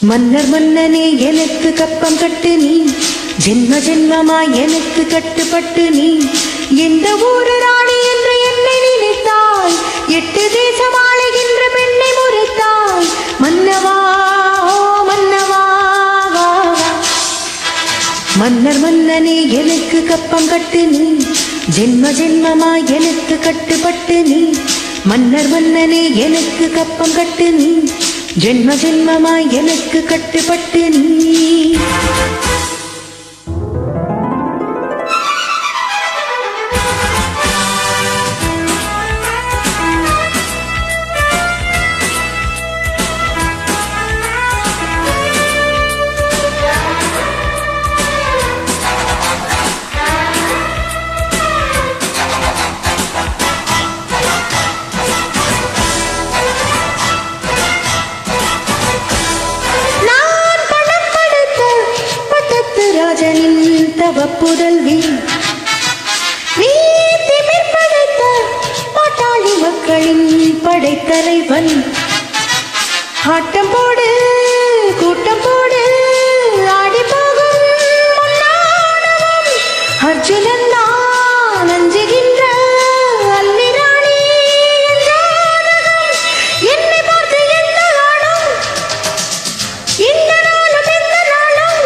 மன்னர் மன்னனே எனக்கு கப்பம் கட்டு நீ, ஜென்ம ஜென்மமாய் எனக்கு கட்டுப்பட்டு நீ. எந்த ஊரு ராணி என்று என்னை நினைத்தாய், 8 தேசம் ஆளுகின்ற பெண்ணை முறைத்தாய். மன்னவா மன்னவா, மன்னர் மன்னனே எனக்கு கப்பம் கட்டு நீ, ஜென்ம ஜென்மமாய் எனக்கு கட்டுப்பட்டு நீ. மன்னர் மன்னனே எனக்கு கப்பம் கட்டு நீ, ஜென்ம ஜென்மமாய் எனக்கு கட்டுப்பட்டு நீ. ராஜனின் தவப்புதல்வி, நீ திமிர் படைத்த பாட்டாளி மக்களின் படைத்தலைவன். ஆட்டம் போடு கூட்டம் போடு ஆடி போகும் முன்னாடவன். அர்ஜுனன் தான் அஞ்சுகின்ற அல்லிராணி என்னை பார்த்து என்ன ஆடும் இந்த நாளும் எந்த நாளும்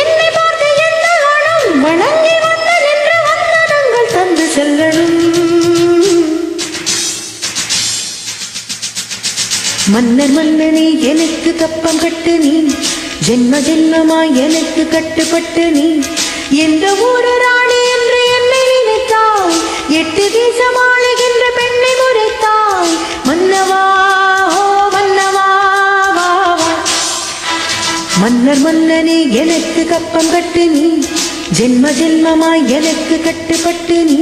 என்னை பார்த்து என்ன ஆடும். வணங்கி வந்த நின்று வந்தனங்கள் தந்து செல்லணும். மன்னர் மன்னனே எனக்கு கப்பம் கட்டு நீ, ஜென்ம ஜென்மமாய் எனக்கு கட்டுப்பட்டு நீ. எந்த ஊரு ராணி என்று என்னை நினைத்தாய், 8 தேசம் ஆளுகின்ற பெண்ணை முறைத்தாய். மன்னவா மன்னவா, மன்னர் மன்னனே எனக்கு கப்பம் கட்டு நீ, ஜென்ம ஜென்மமாய் எனக்கு கட்டுப்பட்டு நீ.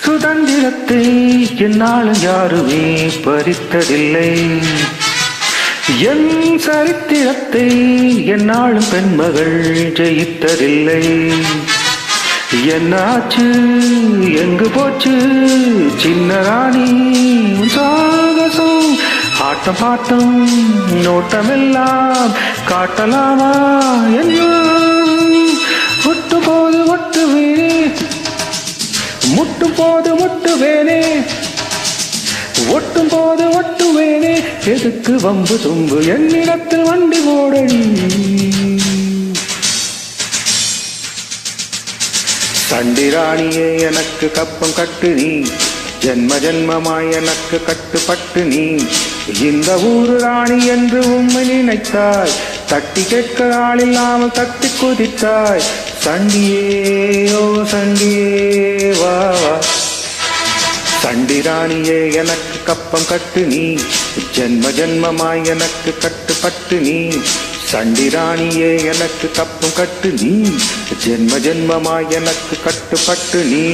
சுதந்திரத்தை என்னாலும் யாருமே பறித்ததில்லை, என் சரித்திரத்தை என்னாலும் பெண்மகள் ஜெயித்ததில்லை. என்னாச்சு எங்கு போச்சு சின்ன ராணி சாகசம்? ஆட்டம் பாட்டம் நோட்டமெல்லாம் காட்டலாமா என்ன? ஒட்டு போது ஒட்டுவே, முட்டும் போது முட்டுவேனே, ஒட்டும் போது ஒட்டுவேனே. எதுக்கு வம்பு தும்பு என்னிடத்தில் வண்டி போடடி. சண்டிராணியே எனக்கு கப்பம் கட்டு நீ, ஜென்ம ஜென்மமாய் எனக்கு கட்டுப்பட்டு நீ. இந்த ஊரு ராணி என்று உண்மை நினைத்தாய், தட்டி கேட்க ஆளில்லாமல் தட்டி குதித்தாய். சண்டியே ஓ சண்டியே வா வா. சண்டிராணியே எனக்கு கப்பம் கட்டு நீ, ஜென்ம ஜென்மமாய் எனக்கு கட்டுப்பட்டு நீ. சண்டிராணியே எனக்கு கப்பம் கட்டு நீ, ஜென்ம ஜென்மமாய் எனக்கு கட்டுப்பட்டு நீ.